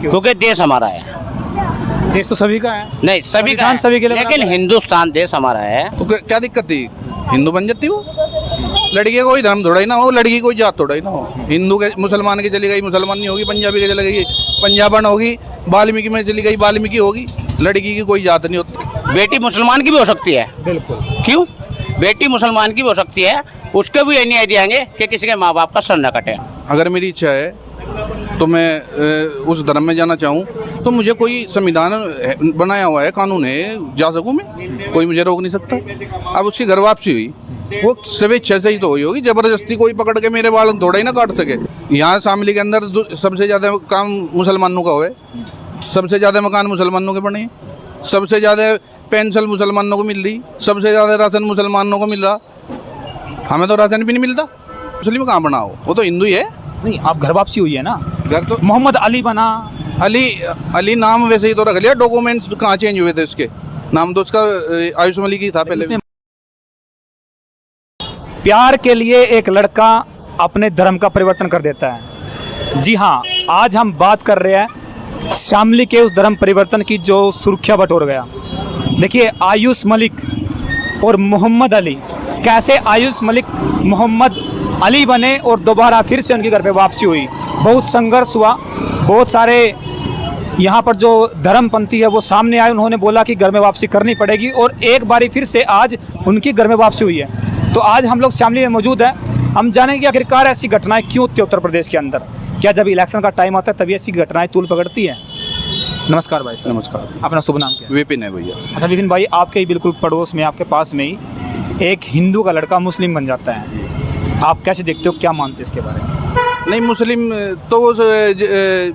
क्योंकि देश हमारा है। देश तो सभी का है। नहीं, सभी का संविधान है, सभी के लिए लेकिन बना है। हिंदुस्तान देश हमारा है। तो क्या दिक्कत थी? हिंदू बन जाती वो। लड़की का कोई धर्म थोड़ा ही ना हो, लड़की की कोई जात थोड़ा ही ना हो। हिंदू के मुसलमान की चली गई मुसलमान नहीं होगी, पंजाबी के चली गई पंजाबन होगी, वाल्मीकि में चली गई वाल्मीकि होगी। लड़की की कोई जात नहीं होती। बेटी मुसलमान की भी हो सकती है। बिल्कुल। क्यों? बेटी मुसलमान की भी हो सकती है, उसको भी ये न्याय देंगे कि किसी के माँ बाप का सर न कटे। अगर मेरी इच्छा है तो मैं उस धर्म में जाना चाहूँ तो मुझे कोई संविधान बनाया हुआ है, कानून है, जा सकूँ मैं, कोई मुझे रोक नहीं सकता। अब उसकी घर वापसी हुई, वो स्वेच्छा से ही तो हुई होगी, जबरदस्ती कोई पकड़ के मेरे बाल थोड़ा ही ना काट सके। यहाँ शामली के अंदर सबसे ज़्यादा काम मुसलमानों का हुए, सबसे ज़्यादा मकान मुसलमानों के बने, सबसे ज़्यादा पेंशन मुसलमानों को मिल रही, सबसे ज़्यादा राशन मुसलमानों को मिल रहा। हमें तो राशन भी नहीं मिलता। मुस्लिम कहाँ बना हो, वो तो हिंदू ही है। नहीं, आप घर वापसी हुई है ना। घर तो मोहम्मद अली बना। अली नाम वैसे ही तो रख लिया, डॉक्यूमेंट्स कहाँ चेंज हुए थे उसके? नाम तो उसका आयुष मलिक ही था पहले। प्यार के लिए एक लड़का अपने धर्म का परिवर्तन कर देता है। जी हाँ, आज हम बात कर रहे हैं शामली के उस धर्म परिवर्तन की जो सुर्खियां बटोर गया। देखिए, आयुष मलिक और मोहम्मद अली, कैसे आयुष मलिक मोहम्मद अली बने और दोबारा फिर से उनके घर पे वापसी हुई। बहुत संघर्ष हुआ, बहुत सारे यहाँ पर जो धर्मपंथी है वो सामने आए, उन्होंने बोला कि घर में वापसी करनी पड़ेगी और एक बारी फिर से आज उनकी घर में वापसी हुई है। तो आज हम लोग शामली में मौजूद हैं, हम जानेंगे कि आखिरकार ऐसी घटनाएं क्यों होती है उत्तर प्रदेश के अंदर। क्या जब इलेक्शन का टाइम आता है तभी ऐसी घटनाएं तूल पकड़ती है? नमस्कार भाई साहब। नमस्कार। अपना शुभ नाम क्या है? विपिन है भैया। अच्छा विपिन भाई, आपके ही बिल्कुल पड़ोस में, आपके पास में ही एक हिंदू का लड़का मुस्लिम बन जाता है, आप कैसे देखते हो, क्या मानते हो इसके बारे में? नहीं, मुस्लिम तो वो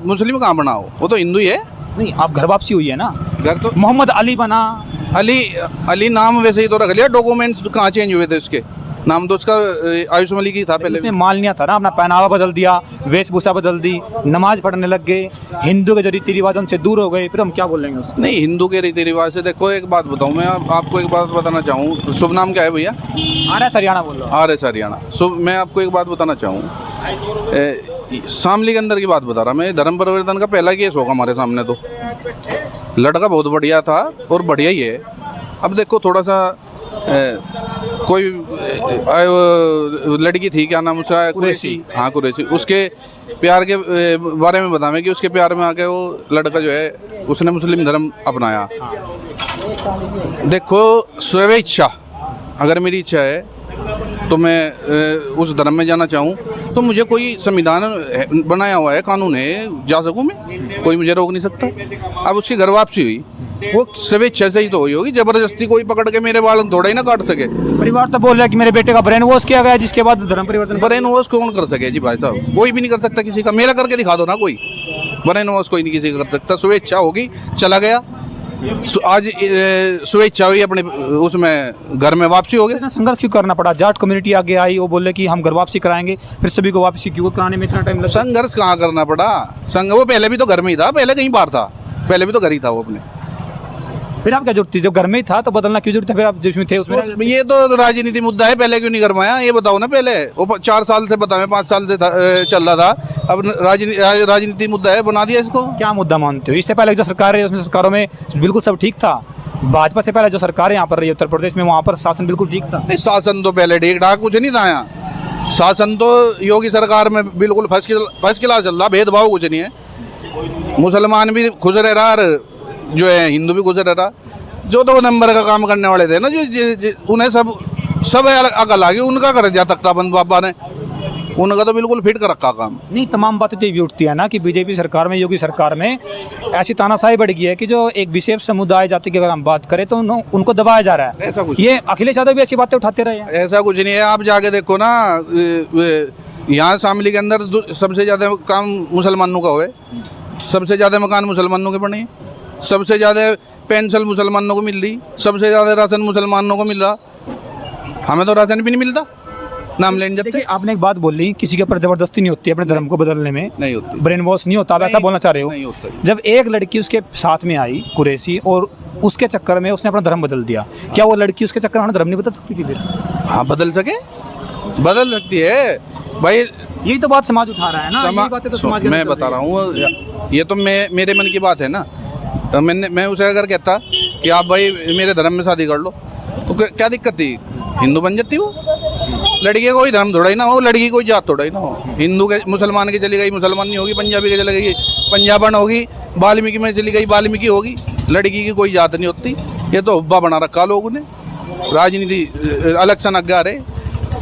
मुस्लिम कहाँ बना हो, वो तो हिंदू ही है। नहीं, आप घर वापसी हुई है ना। घर तो मोहम्मद अली बना। अली नाम वैसे ही तो रख लिया, डॉक्यूमेंट्स कहाँ चेंज हुए थे उसके? नाम तो उसका आयुष मलिक ही था पहले। उसने माल लिया था ना, अपना पहनावा बदल दिया, वेशभूषा बदल दी, नमाज पढ़ने लग गए, हिंदू के जो रीति रिवाज उनसे दूर हो गए, फिर हम क्या बोलेंगे उसको? नहीं, हिंदू के रीति रिवाज से देखो, एक बात बताऊँ मैं आपको, एक बात बताना चाहूँ। शुभ नाम क्या है भैया? RS हरियाणा बोल रहा हूँ। RS हरियाणा। मैं आपको एक बात बताना चाहूँ, शामली के अंदर की बात बता रहा मैं। धर्म परिवर्तन का पहला केस होगा हमारे सामने। तो लड़का बहुत बढ़िया था और बढ़िया ही है। अब देखो थोड़ा सा कोई लड़की थी, क्या नाम उसका? कुरैशी। हाँ, कुरैशी। उसके प्यार के बारे में बतावें कि उसके प्यार में आके वो लड़का जो है उसने मुस्लिम धर्म अपनाया। देखो, स्वेच्छा, अगर मेरी इच्छा है तो मैं उस धर्म में जाना चाहूँ तो मुझे कोई संविधान बनाया हुआ है, कानून है, जा सकूँ मैं, कोई मुझे रोक नहीं सकता। अब उसकी घर वापसी हुई, वो स्वेच्छा से ही तो हुई होगी, जबरदस्ती कोई पकड़ के मेरे बाल थोड़ा ही ना काट सके। परिवार तो बोल रहा है कि मेरे बेटे का ब्रेन वॉश किया गया, जिसके बाद धर्म परिवर्तन। ब्रेन वॉश कौन कर सके जी भाई साहब? कोई भी नहीं कर सकता किसी का। मेरा करके दिखा दो ना कोई। ब्रेन वॉश कोई नहीं किसी का कर सकता। स्वेच्छा होगी, चला गया, आज स्वेच्छा हुई, अपने उसमें घर में वापसी हो गया। इतना संघर्ष क्यों करना पड़ा? जाट कम्युनिटी आगे आई, वो बोले कि हम घर वापसी कराएंगे, फिर सभी को वापसी क्यों कराने में इतना टाइम लगा? संघर्ष कहाँ करना पड़ा? वो पहले भी तो घर में ही था, पहले कहीं बाहर था, पहले भी तो घर ही था वो अपने। फिर आप क्या जरूरत थी? जब घर में ही था तो बदलना क्यों जरूरत है? फिर आप जिसमें थे उसमें। ये तो राजनीति मुद्दा है, पहले क्यों नहीं करवाया ये बताओ ना। पहले वो 4 साल से बताओ, 5 साल से चल रहा था, अब राजनीति मुद्दा है, बना दिया इसको। क्या मुद्दा मानते हो? इससे पहले जो सरकार है उसमें सरकारों में बिल्कुल सब ठीक था। भाजपा से पहले जो सरकार यहाँ पर रही उत्तर प्रदेश में, वहाँ पर शासन बिल्कुल ठीक था। नहीं, शासन तो पहले ठीक ठाक कुछ नहीं था यहाँ। शासन तो योगी सरकार में बिल्कुल फर्स्ट क्लास चल रहा, भेदभाव कुछ नहीं है। मुसलमान भी खुश रह रहा और जो है हिंदू भी खुश रह रहा। जो 2 नंबर का काम करने वाले थे ना, जो उन्हें सब अकल आ गई, उनका कर दिया तख्ताबंद बाबा ने। उनका तो बिल्कुल फिट कर रखा काम। नहीं, तमाम बातें तो ये भी उठती है ना कि बीजेपी सरकार में, योगी सरकार में ऐसी तानाशाही बढ़ गई है कि जो एक विशेष समुदाय जाति की अगर हम बात करें तो उनको दबाया जा रहा है। ऐसा कुछ ये अखिलेश यादव भी ऐसी बातें उठाते रहे हैं। ऐसा कुछ नहीं है। आप जाके देखो ना, यहाँ शामली के अंदर सबसे ज़्यादा काम मुसलमानों का हुए, सबसे ज़्यादा मकान मुसलमानों के बने, सबसे ज़्यादा पेंशन मुसलमानों को मिल रही, सबसे ज़्यादा राशन मुसलमानों को मिल रहा। हमें तो राशन भी नहीं मिलता, नाम लेने जाते। आपने एक बात बोली, किसी के ऊपर जबरदस्ती नहीं होती अपने धर्म को बदलने में, नहीं होती, ब्रेन वॉश नहीं होता, आप ऐसा बोलना चाह रहे हो? नहीं होता। जब एक लड़की उसके साथ में आई, कुरैशी, और उसके चक्कर में उसने अपना धर्म बदल दिया, क्या वो लड़की उसके चक्कर में धर्म नहीं बदल सकती थी फिर? हाँ, बदल सकती है भाई। यही तो बात समाज उठा रहा है ना, यही बातें तो समाज के मैं अंदर बता चल रहा हूँ, ये तो मेरे मन की बात है ना। तो मैं उसे अगर कहता कि आप भाई मेरे धर्म में शादी कर लो, तो क्या दिक्कत थी? हिंदू बन जाती वो। लड़की का कोई धर्म थोड़ा ही ना हो, लड़की की कोई जात थोड़ा ही ना हो। हिंदू के मुसलमान के चली गई मुसलमान नहीं होगी, पंजाबी के चली गई पंजाबन होगी, वाल्मीकि में चली गई वाल्मीकि होगी। लड़की की कोई जात नहीं होती। ये तो हुब्बा बना रखा लोगों ने। राजनीति इलेक्शन अग्गा रहे,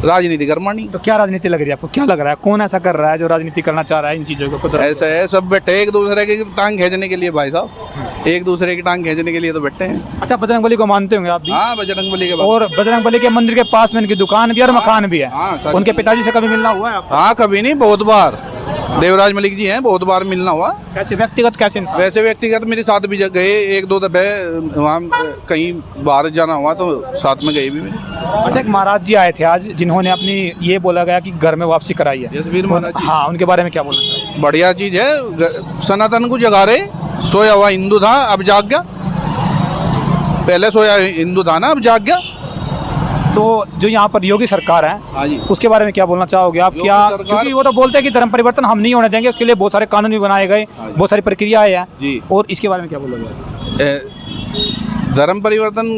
राजनीति करवानी। तो क्या राजनीति लग रही है आपको, क्या लग रहा है कौन ऐसा कर रहा है जो राजनीति करना चाह रहा है इन चीज़ों को? ऐसा है, सब बैठे एक दूसरे की टांग खींचने के लिए भाई साहब, एक दूसरे की टांग खींचने के लिए तो बैठे हैं। अच्छा, बजरंगबली को मानते होंगे आप भी? हाँ, बजरंगबली के बाद। और बजरंगबली के मंदिर के पास में इनकी दुकान भी है और मकान भी है। हाँ, सारी उनके पिताजी से कभी मिलना हुआ है आपको? हाँ, कभी नहीं, बहुत बार। देवराज मलिक जी हैं, बहुत बार मिलना हुआ। कैसे व्यक्तिगत, कैसे इंसान? वैसे व्यक्तिगत मेरे साथ भी गए, एक दो दफे वहाँ कहीं बाहर जाना हुआ तो साथ में गए भी मेरे। अच्छा, एक महाराज जी आए थे आज, जिन्होंने अपनी ये बोला गया कि घर में वापसी कराई है। जसवीर महाराज जी। हाँ, उनके बारे में क्या बोलना चाहिए? बढ़िया चीज है, सनातन को जगा रहे। सोया हुआ हिंदू था, अब जाग गया। पहले सोया हिंदू था ना, अब जाग गया। तो जो यहाँ पर योगी सरकार है, हाँ जी। उसके बारे में क्या बोलना चाहोगे आप? योगी क्या, सरकार- क्योंकि वो तो बोलते हैं कि धर्म परिवर्तन हम नहीं होने देंगे, उसके लिए बहुत सारे कानून भी बनाए गए, बहुत सारी प्रक्रियाएं हैं। जी। और इसके बारे में क्या बोलोगे? धर्म परिवर्तन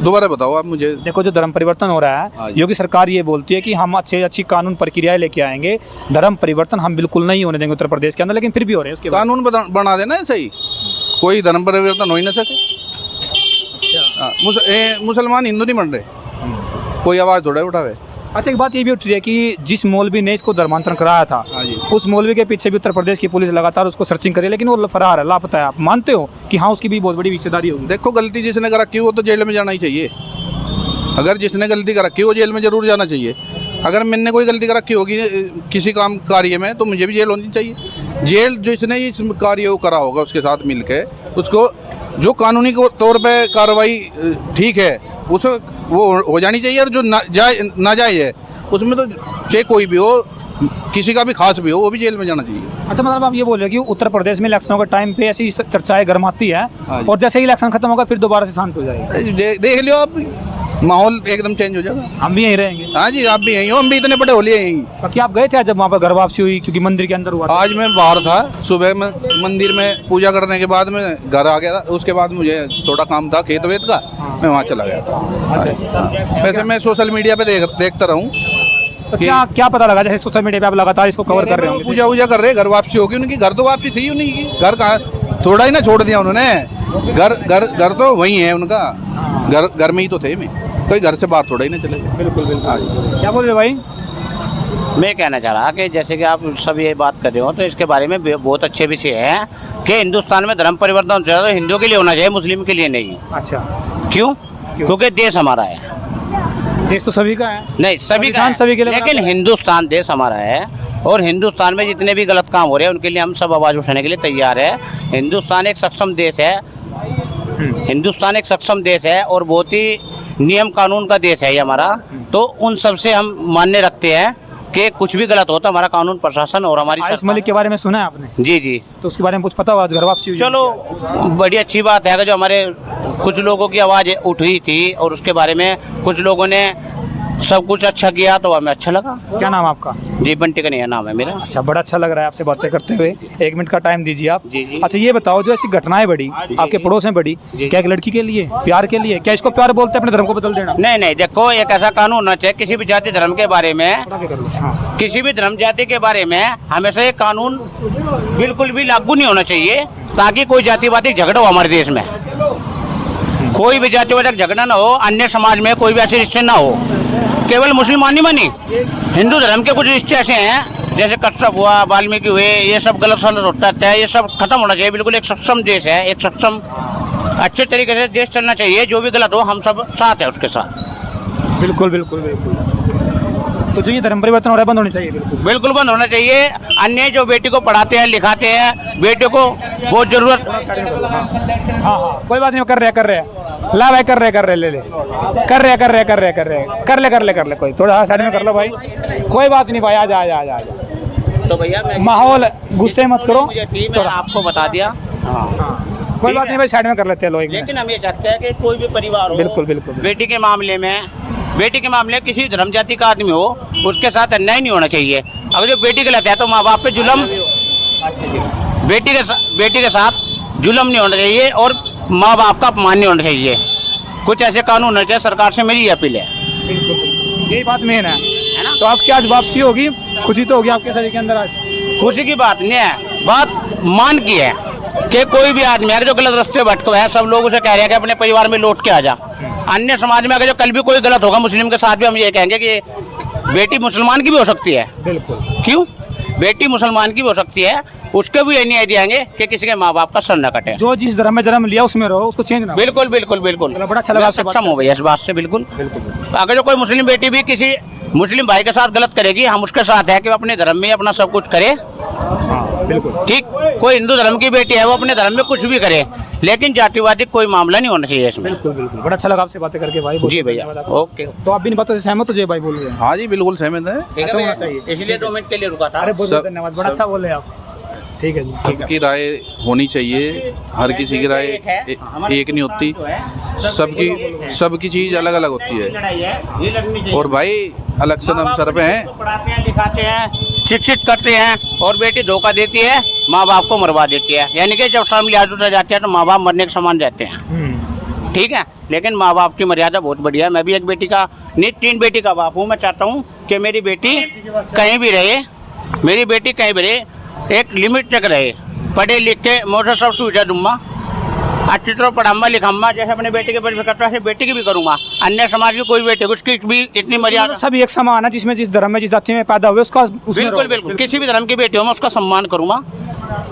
दोबारा बताओ आप मुझे। देखो, जो धर्म परिवर्तन हो रहा हाँ है, जी। योगी सरकार ये बोलती है कि हम अच्छी कानून प्रक्रियाएं लेके आएंगे, धर्म परिवर्तन हम बिल्कुल नहीं होने देंगे उत्तर प्रदेश के अंदर, लेकिन फिर भी हो रहे हैं उसके बाद। कानून बना देना है सही, कोई धर्म परिवर्तन हो ही ना सके। हाँ, मुसलमान हिंदू नहीं बन रहे, कोई आवाज़ थोड़ा उठावे। अच्छा, एक बात ये भी उठ रही है कि जिस मौलवी ने इसको धर्मांतरण कराया था, हाँ जी। उस मौलवी के पीछे भी उत्तर प्रदेश की पुलिस लगातार उसको सर्चिंग कर रही है, लेकिन वो फरार है, लापता है। आप मानते हो कि हाँ, उसकी भी बहुत बड़ी हिस्सेदारी होगी? देखो, गलती जिसने कर रखी हो वो तो जेल में जाना ही चाहिए। अगर जिसने गलती कर रखी हो, जेल में जरूर जाना चाहिए। अगर मैंने कोई गलती कर रखी होगी किसी काम कार्य में, तो मुझे भी जेल होनी चाहिए। जेल जिसने इस कार्य को करा होगा उसके साथ मिलके, उसको जो कानूनी तौर पे कार्रवाई ठीक है उसे वो हो जानी चाहिए। और जो नाजायज है उसमें तो चाहे कोई भी हो, किसी का भी खास भी हो, वो भी जेल में जाना चाहिए। अच्छा, मतलब आप ये बोल रहे हो कि उत्तर प्रदेश में इलेक्शनों के टाइम पे ऐसी चर्चाएं गर्माती है, हाँ जी। और जैसे ही इलेक्शन खत्म होगा फिर दोबारा से शांत हो जाएगा। देख लियो आप, माहौल एकदम चेंज हो जाएगा। हम भी यहीं रहेंगे। हाँ जी, आप भी यहीं हो, हम भी इतने बड़े हो लिए यहीं। बाकी आप गए थे आज जब वहाँ पर घर वापसी हुई, क्योंकि मंदिर के अंदर हुआ था? आज मैं बाहर था, सुबह में मंदिर में पूजा करने के बाद में घर आ गया था। उसके बाद मुझे थोड़ा काम था खेत वेत का, मैं वहाँ चला गया था। अच्छा, वैसे मैं सोशल मीडिया पे देखता रहूँ। तो क्या पता लगा, जैसे सोशल मीडिया पे आप लगातार इसको कवर कर रहे होंगे? पूजा वूजा कर रहे, घर वापसी होगी उनकी। घर तो वापसी थी उन्हीं की, घर कहाँ, थोड़ा ही ना छोड़ दिया उन्होंने। घर तो वही है उनका, घर में ही तो थे। मैं कोई घर से बाहर थोड़ा ही ना चले। बिल्कुल बिल्कुल। क्या बोल रहे भाई? मैं कहना चाह रहा कि जैसे कि आप सब ये बात कर रहे हो, तो इसके बारे में बहुत अच्छे विषय है कि हिंदुस्तान में धर्म परिवर्तन होना चाहिए, तो हिंदुओं के लिए होना चाहिए, मुस्लिम के लिए नहीं। अच्छा, क्यों? क्योंकि देश हमारा है। देश तो सभी का है। नहीं, सभी का संविधान सभी के लिए लेकिन हिंदुस्तान देश हमारा है, और हिंदुस्तान में जितने भी गलत काम हो रहे हैं उनके लिए हम सब आवाज़ उठाने के लिए तैयार है। हिंदुस्तान एक सक्षम देश है, हिंदुस्तान एक सक्षम देश है और बहुत ही नियम कानून का देश है ये हमारा। तो उन सब से हम मान्य रखते हैं कि कुछ भी गलत हो तो हमारा कानून प्रशासन और हमारी आरिफ मलिक के बारे में सुना है आपने? जी जी, तो उसके बारे में कुछ पता हुआ? घर वापसी हुई? चलो, बड़ी अच्छी बात है कि जो हमारे कुछ लोगों की आवाज़ उठी थी और उसके बारे में कुछ लोगों ने सब कुछ अच्छा किया, तो हमें अच्छा लगा। क्या नाम आपका? जी, बंटी कन्हैया नाम है मेरा। अच्छा, बड़ा अच्छा लग रहा है आपसे बातें करते हुए। 1 मिनट का टाइम दीजिए आप। जी, जी। अच्छा, ये बताओ, जो ऐसी घटनाएं बढ़ी आपके पड़ोस में बढ़ी, जी। क्या एक लड़की के लिए, प्यार के लिए, क्या इसको प्यार बोलते हैं अपने धर्म को बदल देना? नहीं नहीं, देखो, एक ऐसा कानून होना चाहिए किसी भी जाति धर्म के बारे में, हाँ। किसी भी धर्म जाति के बारे में हमेशा ये कानून बिल्कुल भी लागू नहीं होना चाहिए, ताकि कोई जातिवादी झगड़ा हो हमारे देश में। कोई भी जातिवादी झगड़ा ना हो, अन्य समाज में कोई भी ऐसे रिश्ते ना हो। केवल मुसलमान नहीं बनी, हिंदू धर्म के कुछ रिश्ते ऐसे हैं, जैसे कश्यप हुआ, वाल्मीकि हुए, ये सब गलत सलत होता है, ये सब खत्म होना चाहिए। बिल्कुल एक सक्षम देश है, एक सक्षम अच्छे तरीके से देश चलना चाहिए। जो भी गलत हो हम सब साथ हैं उसके साथ। बिल्कुल बिल्कुल बिल्कुल। तो जो ये धर्म परिवर्तन हो रहा है बंद होनी चाहिए। बिल्कुल बिल्कुल बंद होना चाहिए। अन्य जो बेटी को पढ़ाते हैं लिखाते हैं, बेटे को बहुत जरूरत। हाँ हाँ, कोई बात नहीं, कर रहे ला भाई, कर रहे ले कोई थोड़ा साइड में कर लो भाई, कोई बात नहीं भाई, आ जा। तो भैया मैं माहौल गुस्से मत करो, मुझे थी, मैंने आपको बता दिया। कोई बात नहीं भाई, साइड में कर लेते हैं लोग। लेकिन हम ये चाहते हैं कि कोई भी परिवार हो, बिल्कुल बिल्कुल। बेटी के मामले में किसी धर्म जाति का आदमी हो, उसके साथ अन्याय नहीं होना चाहिए। अगर जो बेटी गलत है तो माँ बाप पे जुल्म, बेटी के साथ जुल्म नहीं होना चाहिए और माँ बाप का अपमान नहीं होना चाहिए। कुछ ऐसे कानून होने चाहिए, सरकार से मेरी ये अपील है। यही बात मेन है ना? तो आपकी आज वापसी होगी, खुशी तो होगी आपके शरीर के अंदर आज? खुशी की बात नहीं है, बात मान की है कि कोई भी आदमी अगर जो गलत रास्ते भटका है, सब लोग उसे कह रहे हैं कि अपने परिवार में लौट के आ जा। अन्य समाज में अगर जो कल भी कोई गलत होगा मुस्लिम के साथ भी हम ये कहेंगे कि बेटी मुसलमान की भी हो सकती है। बिल्कुल। क्यों? बेटी मुसलमान की भी हो सकती है, उसके भी ये न्याय दिएंगे कि किसी के माँ बाप का सर न कटे। जो जिस धर्म में जन्म लिया उसमें रहो, उसको चेंज ना हो। बिल्कुल बिल्कुल बिल्कुल। चलो, बड़ा अच्छा लगा आपसे बात सक्षम हो भैया इस बात से। बिल्कुल। अगर जो कोई मुस्लिम बेटी भी किसी मुस्लिम भाई के साथ गलत करेगी, हम उसके साथ है कि वो अपने धर्म में अपना सब कुछ करे। हाँ, बिल्कुल ठीक, कोई हिंदू धर्म की बेटी है वो अपने धर्म में कुछ भी करे, लेकिन जातिवादी कोई मामला नहीं होना चाहिए इसमें। बिल्कुल बिल्कुल। बड़ा अच्छा लगा आपसे बातें करके भाई। जी भैया, ओके। तो आप भी इन बातों से सहमत हो जो भाई बोल रहे हैं? हाँ जी बिल्कुल सहमत है। ठीक ऐसा है होना भैया, चाहिए। इसलिए 2 मिनट के लिए रुका था। अरे बहुत बहुत सब- धन्यवाद, बड़ा सब- अच्छा बोल रहे हैं आप। ठीक है जी, ठीक है। सबकी राय होनी चाहिए, हर किसी की राय एक नहीं होती, सबकी चीज़ अलग अलग होती है। और भाई इलेक्शन हम सर पे हैं, पढ़ाते हैं, लिखाते हैं, शिक्षित करते हैं और बेटी धोखा देती है, माँ बाप को मरवा देती है। यानी कि जब शाम लिहाज उतर जाते हैं तो माँ बाप मरने के समान रहते हैं। ठीक है, लेकिन माँ बाप की मर्यादा बहुत बढ़िया है। मैं भी एक बेटी का नहीं 3 बेटी का बाप हूँ। मैं चाहता हूँ कि मेरी बेटी कहीं भी रहे, मेरी बेटी कहीं भी रहे, एक लिमिट तक रहे, पढ़े लिख के मुझे सब सुविधा दूंगा, अच्छी तरह पढ़ाऊंगा लिखाऊंगा, जैसे अपने बेटे के पर करता है वैसे बेटी की भी करूंगा। अन्य समाज की कोई बेटे उसकी भी इतनी मर्यादा। सभी एक समान है, जिसमें जिस धर्म में जिस जाति में पैदा हुए उसका उसमें बिल्कुल रहो। बिल्कुल, किसी भी धर्म की बेटी हो मैं उसका सम्मान करूंगा,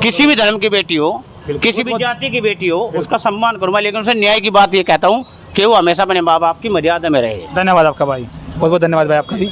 किसी भी धर्म की बेटी हो, किसी भी जाति की बेटी हो उसका सम्मान करूंगा, लेकिन उसे न्याय की बात ये कहता हूँ कि वो हमेशा अपने माँ बाप की मर्यादा में रहे। धन्यवाद आपका भाई, बहुत बहुत धन्यवाद भाई आपका भी।